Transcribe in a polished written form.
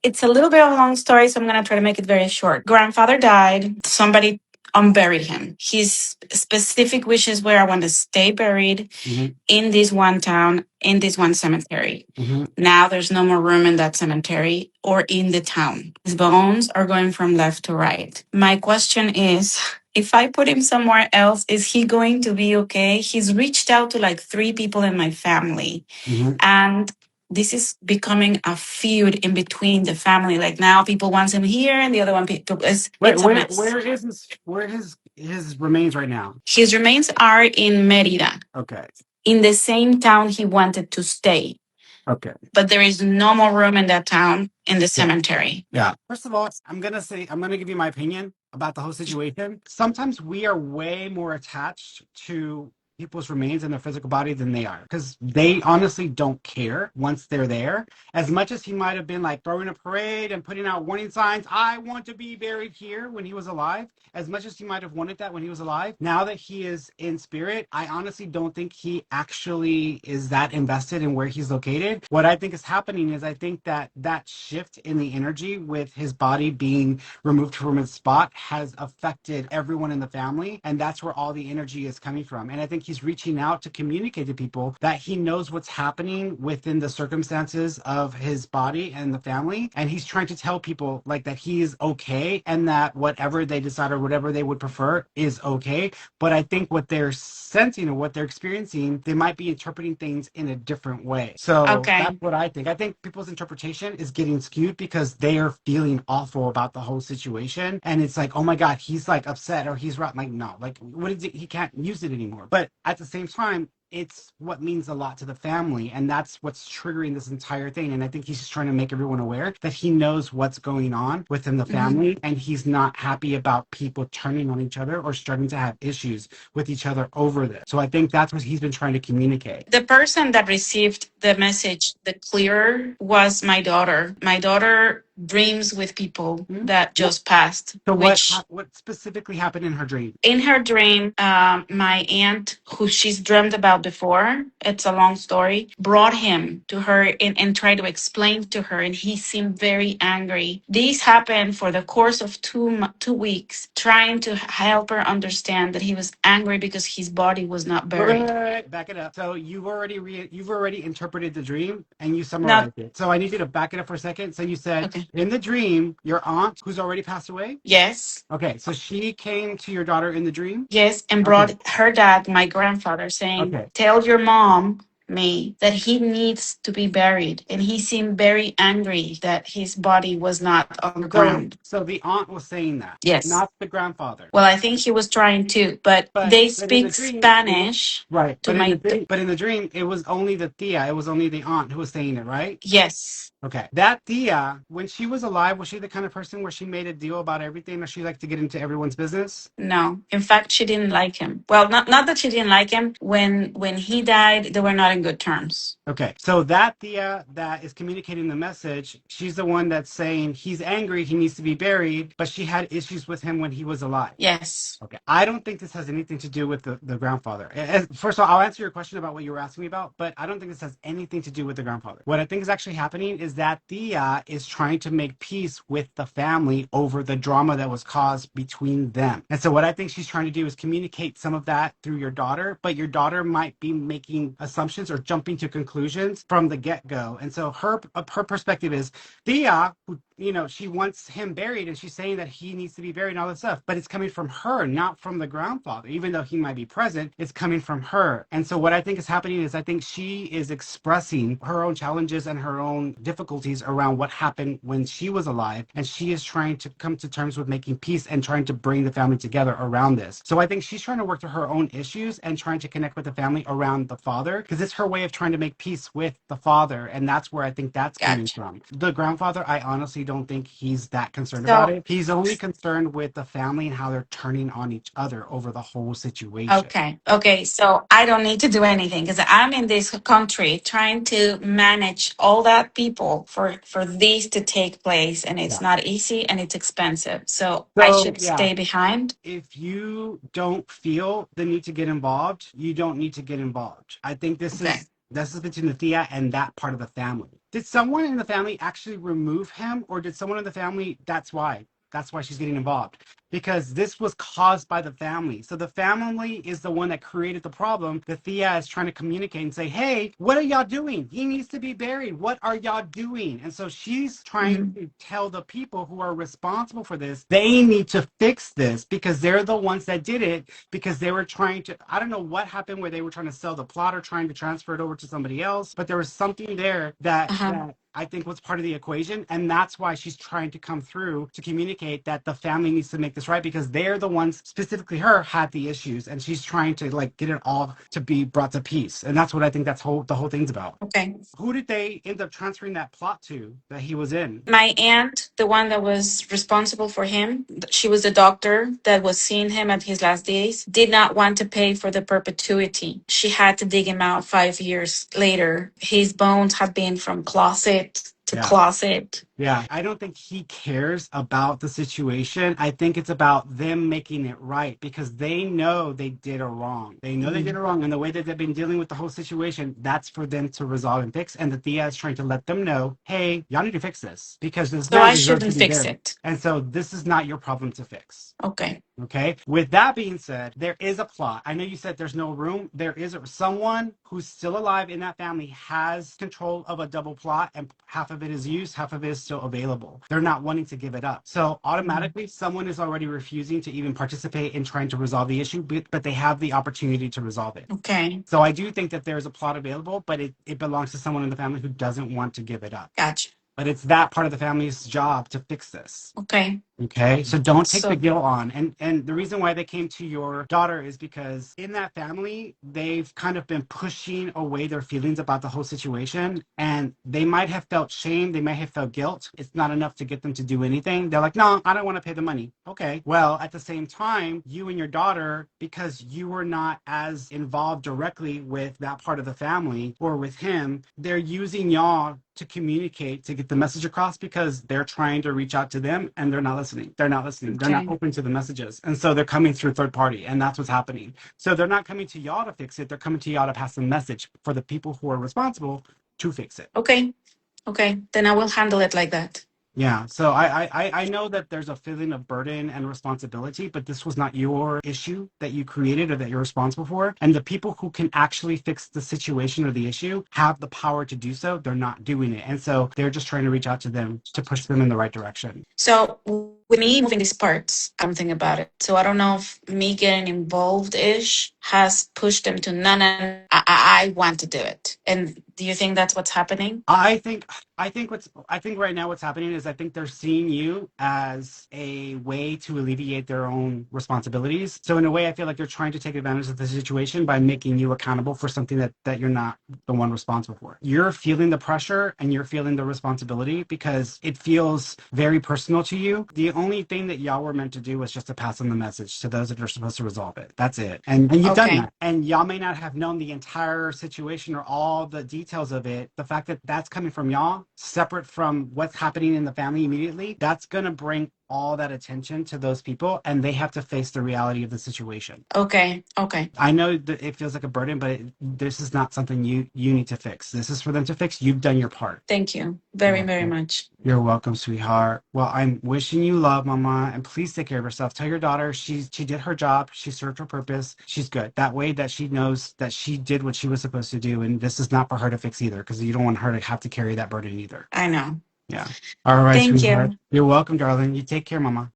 It's a little bit of a long story, so I'm going to try to make it very short. Grandfather died. Somebody unburied him. His specific wishes were, I want to stay buried in this one town, in this one cemetery. Now there's no more room in that cemetery or in the town. His bones are going from left to right. My question is, if I put him somewhere else, is he going to be okay? He's reached out to like 3 people in my family. And this is becoming a feud in between the family. Like now people want him here and the other one people is it's a mess. Where his remains right now? His remains are in Merida. Okay. In the same town he wanted to stay. Okay. But there is no more room in that town in the cemetery. Yeah. First of all, I'm going to give you my opinion about the whole situation. Sometimes we are way more attached to people's remains in their physical body than they are, because they honestly don't care once they're there. As much as he might have been like throwing a parade and putting out warning signs, I want to be buried here, when he was alive, as much as he might have wanted that when he was alive, now that he is in spirit, I honestly don't think he actually is that invested in where he's located. What I think is happening is I think that shift in the energy with his body being removed from its spot has affected everyone in the family, and that's where all the energy is coming from. And I think he's reaching out to communicate to people that he knows what's happening within the circumstances of his body and the family, and he's trying to tell people like that he is okay, and that whatever they decide or whatever they would prefer is okay. But I think what they're sensing or what they're experiencing, they might be interpreting things in a different way. So that's what I think. I think people's interpretation is getting skewed because they are feeling awful about the whole situation, and it's like, oh my god, he's like upset or he's right. Like, no, like, what is it? He can't use it anymore. But at the same time, it's what means a lot to the family, and that's what's triggering this entire thing. And I think he's just trying to make everyone aware that he knows what's going on within the family, and he's not happy about people turning on each other or starting to have issues with each other over this. So I think that's what he's been trying to communicate. The person that received the message the clearer was my daughter. My daughter dreams with people that just passed. So what specifically happened in her dream? In her dream, my aunt, who she's dreamed about before, it's a long story, brought him to her and tried to explain to her, and he seemed very angry. This happened for the course of 2 weeks, trying to help her understand that he was angry because his body was not buried. Back it up. So you've already interpreted the dream and you summarized it. So I need you to back it up for a second. So you said in the dream, your aunt, who's already passed away? Yes. Okay, so she came to your daughter in the dream? Yes, and brought her dad, my grandfather, saying, tell your mom, me, that he needs to be buried. And he seemed very angry that his body was not on the ground. So the aunt was saying that? Yes. Not the grandfather? Well, I think he was trying to, but they speak Spanish. Right. But in the dream, it was only the tia, it was only the aunt who was saying it, right? Yes. Okay. That tia, when she was alive, was she the kind of person where she made a deal about everything, or she liked to get into everyone's business? No. In fact, she didn't like him. Well, not that she didn't like him. When he died, they were not in good terms. Okay. So that tia that is communicating the message, she's the one that's saying he's angry, he needs to be buried, but she had issues with him when he was alive. Yes. Okay. I don't think this has anything to do with the grandfather. First of all, I'll answer your question about what you were asking me about, but I don't think this has anything to do with the grandfather. What I think is actually happening is that Thea is trying to make peace with the family over the drama that was caused between them. And so what I think she's trying to do is communicate some of that through your daughter, but your daughter might be making assumptions or jumping to conclusions from the get-go. And so her perspective is Thea, who, she wants him buried, and she's saying that he needs to be buried and all that stuff, but it's coming from her, not from the grandfather. Even though he might be present, it's coming from her. And so what I think is happening is I think she is expressing her own challenges and her own difficulties around what happened when she was alive, and she is trying to come to terms with making peace and trying to bring the family together around this. So I think she's trying to work through her own issues and trying to connect with the family around the father, because it's her way of trying to make peace with the father, and that's where I think that's coming from. The grandfather, I honestly don't think he's that concerned about it. He's only concerned with the family and how they're turning on each other over the whole situation. Okay. So I don't need to do anything because I'm in this country trying to manage all that people for this to take place, and it's not easy and it's expensive. So I should stay behind. If you don't feel the need to get involved, you don't need to get involved. I think this is between the Thea and that part of the family. Did someone in the family actually remove him, or did someone in the family, that's why she's getting involved? Because this was caused by the family. So the family is the one that created the problem. The Thea is trying to communicate and say, hey, what are y'all doing? He needs to be buried. What are y'all doing? And so she's trying to tell the people who are responsible for this, they need to fix this because they're the ones that did it, because they were trying to, I don't know what happened where they were trying to sell the plot or trying to transfer it over to somebody else, but there was something there that I think was part of the equation. And that's why she's trying to come through to communicate that the family needs to make this right, because they're the ones, specifically her, had the issues. And she's trying to like get it all to be brought to peace. And that's what I think the whole thing's about. Okay. Who did they end up transferring that plot to that he was in? My aunt, the one that was responsible for him, she was the doctor that was seeing him at his last days, did not want to pay for the perpetuity. She had to dig him out 5 years later. His bones have been from closet to closet. Yeah, I don't think he cares about the situation. I think it's about them making it right, because they know they did a wrong. They know they did a wrong. And the way that they've been dealing with the whole situation, that's for them to resolve and fix. And the Thea is trying to let them know, hey, y'all need to fix this, because this So man I deserves to shouldn't be fix buried. it. And so this is not your problem to fix. Okay. Okay. With that being said, there is a plot. I know you said there's no room. There is someone who's still alive in that family has control of a double plot, and half of it is used, half of it is still available. They're not wanting to give it up. So automatically, someone is already refusing to even participate in trying to resolve the issue, but they have the opportunity to resolve it. Okay. So I do think that there's a plot available, but it belongs to someone in the family who doesn't want to give it up. Gotcha. But it's that part of the family's job to fix this. Okay. Okay, so don't take So the guilt on. And the reason why they came to your daughter is because in that family, they've kind of been pushing away their feelings about the whole situation. And they might have felt shame. They might have felt guilt. It's not enough to get them to do anything. They're like, no, I don't want to pay the money. Okay, well, at the same time, you and your daughter, because you were not as involved directly with that part of the family or with him, they're using y'all to communicate, to get the message across, because they're trying to reach out to them and they're not listening. They're not listening. They're not open to the messages. And so they're coming through third party, and that's what's happening. So they're not coming to y'all to fix it. They're coming to y'all to pass the message for the people who are responsible to fix it. Okay. Okay. Then I will handle it like that. Yeah, so I know that there's a feeling of burden and responsibility, but this was not your issue that you created or that you're responsible for. And the people who can actually fix the situation or the issue have the power to do so. They're not doing it. And so they're just trying to reach out to them to push them in the right direction. So with me moving these parts, I'm thinking about it. So I don't know if me getting involved-ish has pushed them to I want to do it. And do you think that's what's happening? I think right now what's happening is I think they're seeing you as a way to alleviate their own responsibilities. So in a way, I feel like they're trying to take advantage of the situation by making you accountable for something that you're not the one responsible for. You're feeling the pressure and you're feeling the responsibility because it feels very personal to you. The only thing that y'all were meant to do was just to pass on the message to those that are supposed to resolve it. That's it. And you've done that. And y'all may not have known the entire situation or all the details of it. The fact that that's coming from y'all, separate from what's happening in the family immediately, that's going to bring all that attention to those people, and they have to face the reality of the situation. Okay. I know that it feels like a burden, but this is not something you need to fix. This is for them to fix. You've done your part. Thank you very, very much. You're welcome, sweetheart. Well, I'm wishing you love, Mama, and please take care of yourself. Tell your daughter she did her job. She served her purpose. She's good. That way that she knows that she did what she was supposed to do, and this is not for her to fix either, because you don't want her to have to carry that burden either. I know. Yeah. All right, Thank sweetheart. you. You're welcome, darling. You take care, Mama.